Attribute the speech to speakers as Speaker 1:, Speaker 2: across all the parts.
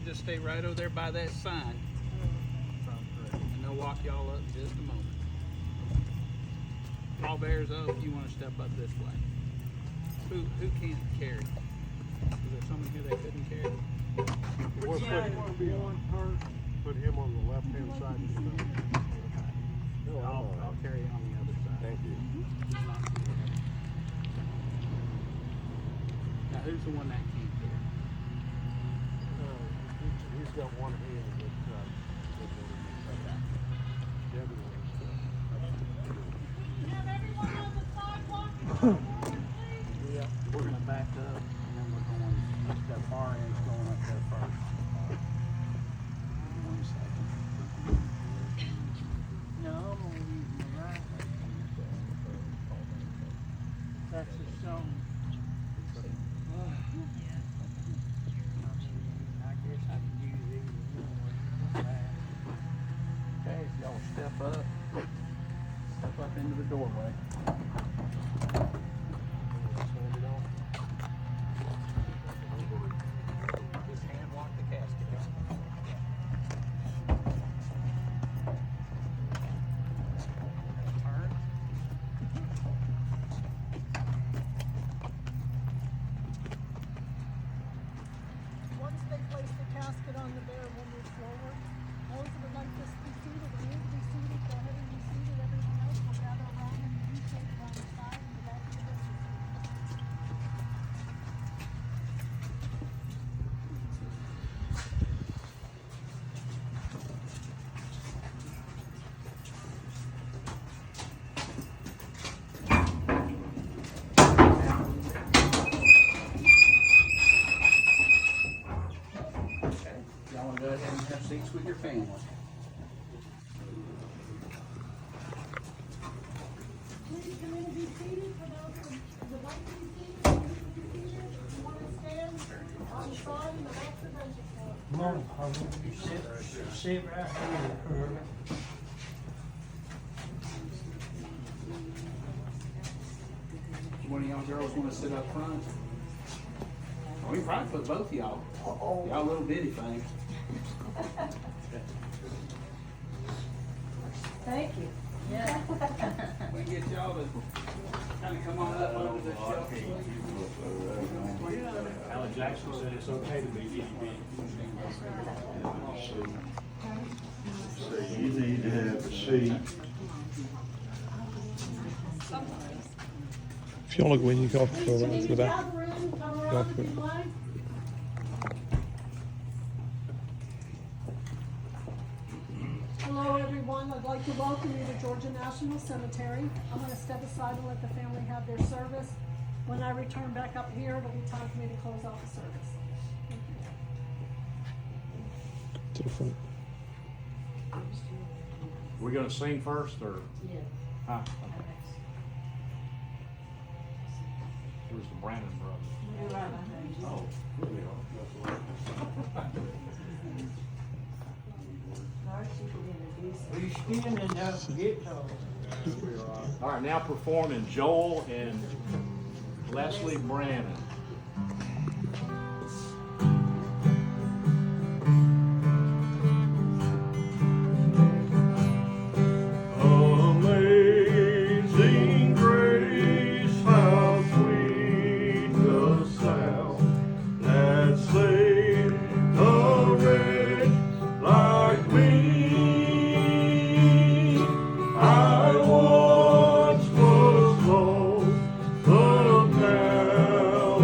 Speaker 1: just stay right over there by that sign. And they'll walk y'all up in just a moment. All bears up, you want to step up this way. Who can't carry? Is there someone here that couldn't carry?
Speaker 2: We'll put one person, put him on the left-hand side of the stuff.
Speaker 1: I'll carry on the other side.
Speaker 2: Thank you.
Speaker 1: Now, who's the one that can't carry?
Speaker 2: He's got one hand, but the other one's
Speaker 1: Yeah, we're going to back up, and then we're going, that far end's going up there first. 1 second.
Speaker 3: No, I'm gonna use my right. That's the stone. I guess I can use either one.
Speaker 1: Okay, if y'all step up into the doorway. Just hand lock the casket. Turn.
Speaker 4: Once they place the casket on the bear, we'll move forward. Those that would like to be seated, or need to be seated, go ahead and be seated. Everyone else will gather around in the U-shape around the side and the back of the district.
Speaker 1: Y'all want to go ahead and have seats with your family.
Speaker 4: Please come in and be seated. For those who would like to be seated, please be seated. If you want to stand on the side and the back of the bench.
Speaker 3: Come on, I want you to sit right here, Curly.
Speaker 1: One of y'all girls want to sit up front? Oh, we can probably put both of y'all. Y'all little bitty things.
Speaker 4: Thank you.
Speaker 3: Yeah.
Speaker 1: We can get y'all to kind of come on up over the shelf.
Speaker 5: Alan Jackson said it's okay to be itty bitty.
Speaker 2: So you need to have a seat.
Speaker 6: If you want to go in, you can go
Speaker 4: Please
Speaker 6: to
Speaker 4: continue
Speaker 6: the
Speaker 4: to
Speaker 6: back.
Speaker 4: gather in, come
Speaker 6: Go
Speaker 4: around
Speaker 6: for
Speaker 4: if
Speaker 6: it.
Speaker 4: you'd like. Hello, everyone. I'd like to welcome you to Georgia National Cemetery. I'm going to step aside and let the family have their service. When I return back up here, it'll be time for me to close out the service. Thank you.
Speaker 6: To the front.
Speaker 5: We're gonna sing first, or?
Speaker 3: Yeah.
Speaker 5: Huh? Where's the Brandon brothers?
Speaker 3: You're right behind you.
Speaker 5: Oh, here we are.
Speaker 3: Are you standing up to get those?
Speaker 5: All right, now performing Joel and Leslie Brandon.
Speaker 2: Amazing grace, how sweet the sound that saved a wretch like me. I once was lost, but now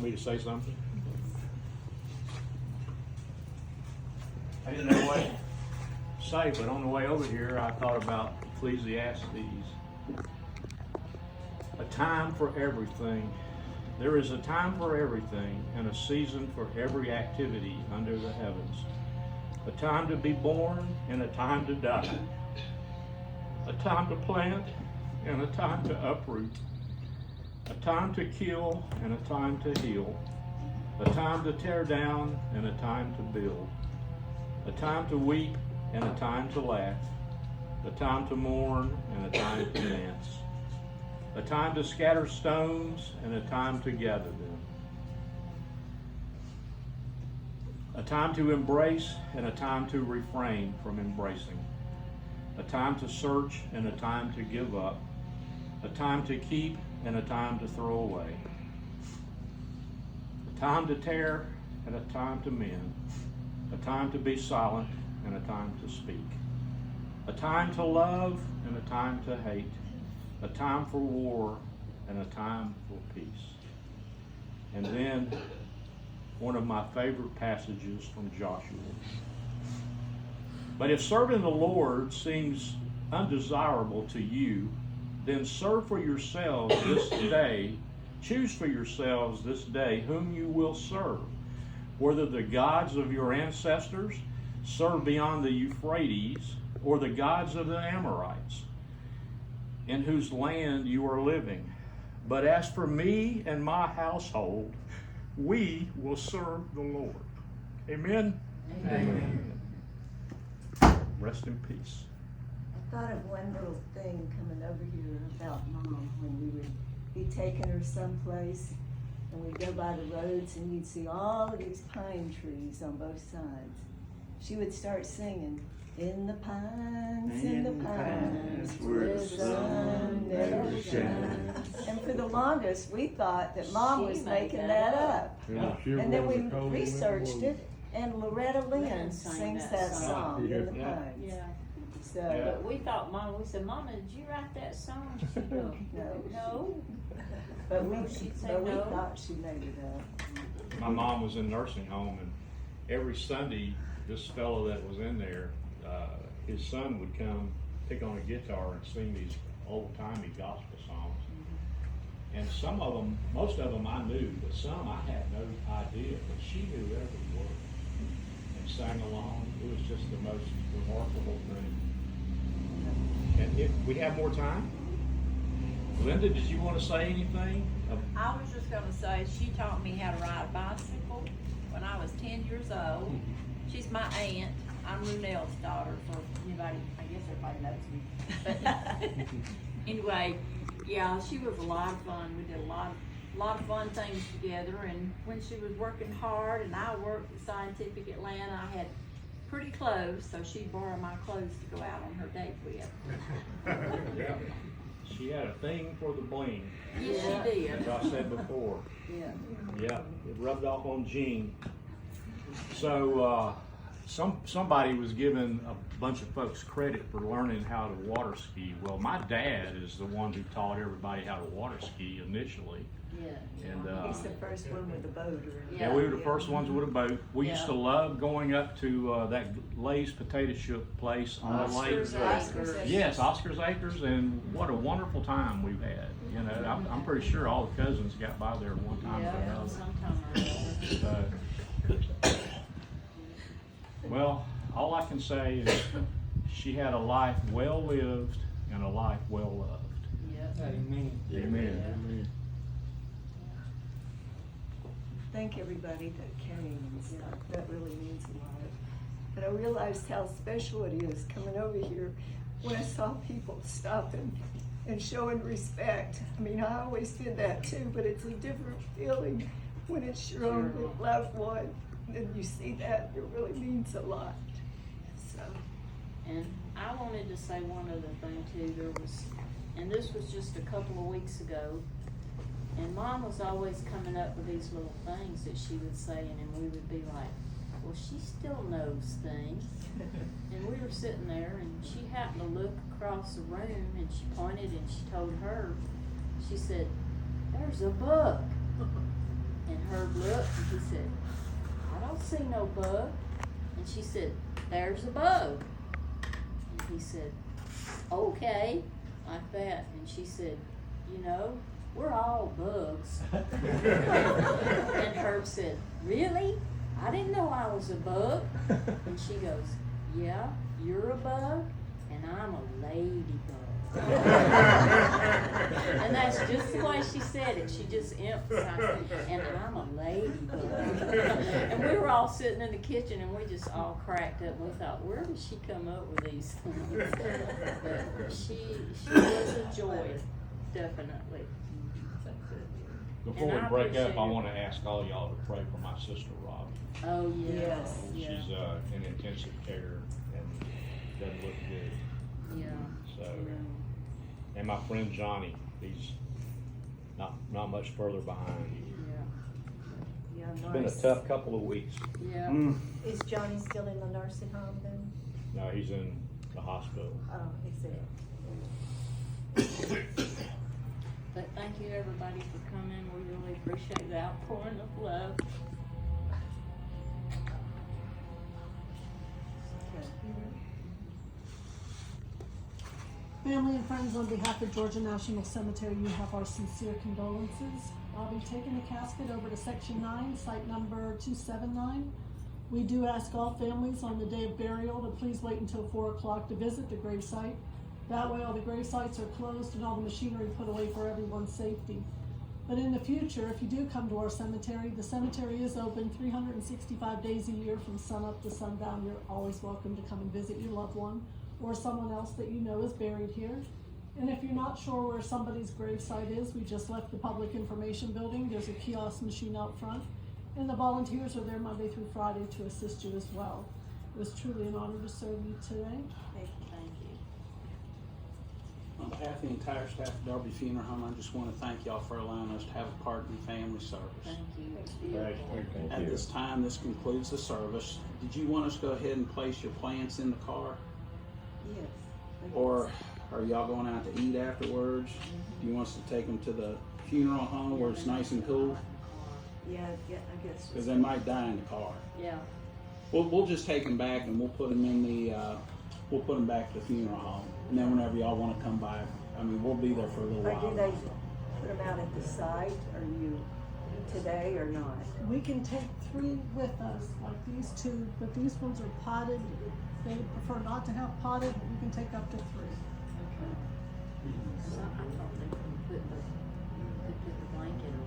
Speaker 5: want me to say something? I didn't know what to say, but on the way over here, I thought about Ecclesiastes. A time for everything. There is a time for everything and a season for every activity under the heavens. A time to be born and a time to die. A time to plant and a time to uproot. A time to kill and a time to heal. A time to tear down and a time to build. A time to weep and a time to laugh. A time to mourn and a time to dance. A time to scatter stones and a time to gather them. A time to embrace and a time to refrain from embracing. A time to search and a time to give up. A time to keep and a time to throw away. A time to tear and a time to mend. A time to be silent and a time to speak. A time to love and a time to hate. A time for war and a time for peace. And then one of my favorite passages from Joshua. But if serving the Lord seems undesirable to you, then serve for yourselves this day. Choose for yourselves this day whom you will serve, whether the gods of your ancestors served beyond the Euphrates, or the gods of the Amorites, in whose land you are living. But as for me and my household, we will serve the Lord. Amen? Amen. Rest in peace.
Speaker 6: I thought of one little thing coming over here about Mom when we would be taking her someplace and we'd go by the roads and you'd see all of these pine trees on both sides. She would start singing, "In the pines, where the sun never shines." And for the longest, we thought that Mom was making that up. And then we researched it, and Loretta Lynn sings that song, "In the Pines."
Speaker 7: Yeah.
Speaker 6: So,
Speaker 7: But we thought, we said, Mama, did you write that song? She said, no. No.
Speaker 6: but we
Speaker 7: She'd say
Speaker 6: but we
Speaker 7: no.
Speaker 6: thought she made it up.
Speaker 5: My mom was in nursing home, and every Sunday, this fellow that was in there, his son would come pick on a guitar and sing these old-timey gospel songs. And some of them, most of them I knew, but some I had no idea, but she knew every word and sang along. It was just the most remarkable thing. And if we have more time, Linda, did you want to say anything?
Speaker 7: I was just gonna say, she taught me how to ride a bicycle when I was 10 years old. She's my aunt. I'm Runell's daughter, for anybody, I guess everybody knows me. But anyway, yeah, she was a lot of fun. We did a lot of fun things together. And when she was working hard and I worked at Scientific Atlanta, I had pretty clothes, so she'd borrow my clothes to go out on her date with.
Speaker 5: Yeah. She had a thing for the bling,
Speaker 7: Yes,
Speaker 6: Yeah.
Speaker 7: she
Speaker 5: as
Speaker 7: did.
Speaker 5: I said before.
Speaker 6: Yeah.
Speaker 5: Yeah, it rubbed off on Jean. So somebody was giving a bunch of folks credit for learning how to water ski. Well, my dad is the one who taught everybody how to water ski initially.
Speaker 7: Yeah.
Speaker 5: And
Speaker 6: He's the first one with a boat.
Speaker 5: yeah, we were the first ones with a boat. We used
Speaker 7: Yeah.
Speaker 5: to love going up to that Lay's potato chip place on the lake.
Speaker 7: Oscar's Acres.
Speaker 5: Yes, Oscar's Acres, and what a wonderful time we've had. You know, I'm pretty sure all the cousins got by there one time or
Speaker 7: Yeah,
Speaker 5: another.
Speaker 7: sometime or other.
Speaker 5: Well, all I can say is she had a life well lived and a life well loved.
Speaker 7: Yeah.
Speaker 3: Amen.
Speaker 5: Amen.
Speaker 6: Thank everybody that came and stuff. That really means a lot. But I realized how special it is coming over here when I saw people stopping and showing respect. I mean, I always did that too, but it's a different feeling when it's your own loved one. And you see that, it really means a lot. So,
Speaker 7: And I wanted to say one other thing too. And this was just a couple of weeks ago, and Mom was always coming up with these little things that she would say, and then we would be like, well, she still knows things. And we were sitting there, and she happened to look across the room, and she pointed and she told her, she said, "There's a book." And Herb looked and he said, I don't see no bug. And she said, there's a bug. And he said, okay, like that. And she said, you know, we're all bugs. And Herb said, really? I didn't know I was a bug. And she goes, yeah, you're a bug, and I'm a ladybug. And that's just the way she said it. She just emphasized it. And I'm a ladybug. And we were all sitting in the kitchen, and we just all cracked up. We thought, where did she come up with these things? But she was a joy, definitely.
Speaker 5: Before
Speaker 7: And
Speaker 5: we
Speaker 7: I
Speaker 5: break up,
Speaker 7: appreciate
Speaker 5: I
Speaker 7: it.
Speaker 5: want to ask all y'all to pray for my sister Robbie.
Speaker 7: Oh,
Speaker 6: Yes.
Speaker 7: yeah.
Speaker 5: She's in intensive care and doesn't look good.
Speaker 7: Yeah.
Speaker 5: So,
Speaker 7: Yeah.
Speaker 5: and my friend Johnny, he's not much further behind.
Speaker 6: Yeah,
Speaker 5: It's been a
Speaker 6: nice.
Speaker 5: tough couple of weeks.
Speaker 7: Yeah.
Speaker 6: Is Johnny still in the nursing home then?
Speaker 5: No, he's in the hospital.
Speaker 6: Oh, is it?
Speaker 7: But thank you everybody for coming. We really appreciate the outpouring of love.
Speaker 4: Family and friends, on behalf of Georgia National Cemetery, you have our sincere condolences. I'll be taking the casket over to Section 9, site number 279. We do ask all families on the day of burial to please wait until 4 o'clock to visit the grave site. That way all the grave sites are closed and all the machinery put away for everyone's safety. But in the future, if you do come to our cemetery, the cemetery is open 365 days a year from sunup to sundown. You're always welcome to come and visit your loved one or someone else that you know is buried here. And if you're not sure where somebody's gravesite is, we just left the public information building. There's a kiosk machine out front, and the volunteers are there Monday through Friday to assist you as well. It was truly an honor to serve you today.
Speaker 7: Thank you.
Speaker 1: On behalf of the entire staff of Darby Funeral Home, I just want to thank y'all for allowing us to have a part in the family service.
Speaker 7: Thank you. It's beautiful.
Speaker 1: At this time, this concludes the service. Did you want us to go ahead and place your plants in the car?
Speaker 6: Yes.
Speaker 1: Or are y'all going out to eat afterwards? Do you want us to take them to the funeral home where it's nice and cool?
Speaker 6: Yeah, I guess.
Speaker 1: Because they might die in the car.
Speaker 7: Yeah.
Speaker 1: We'll just take them back and we'll put them in the, we'll put them back to the funeral home. And then whenever y'all want to come by, I mean, we'll be there for a little
Speaker 6: Or
Speaker 1: while.
Speaker 6: do they put them out at the site, or you, today or not?
Speaker 4: We can take 3 with us, like these 2, but these ones are potted. They prefer not to have potted, but we can take up to 3.
Speaker 7: Okay. So I thought they could put the blanket on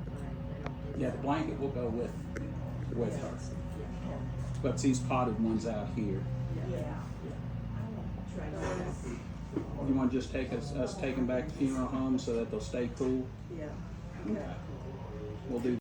Speaker 7: the grave. They don't do
Speaker 1: Yeah,
Speaker 7: that.
Speaker 1: the blanket will go with her.
Speaker 6: Yeah.
Speaker 1: But these potted ones out here.
Speaker 6: Yeah.
Speaker 1: You want to just take us take them back to funeral home so that they'll stay cool?
Speaker 6: Yeah.
Speaker 1: Okay. We'll do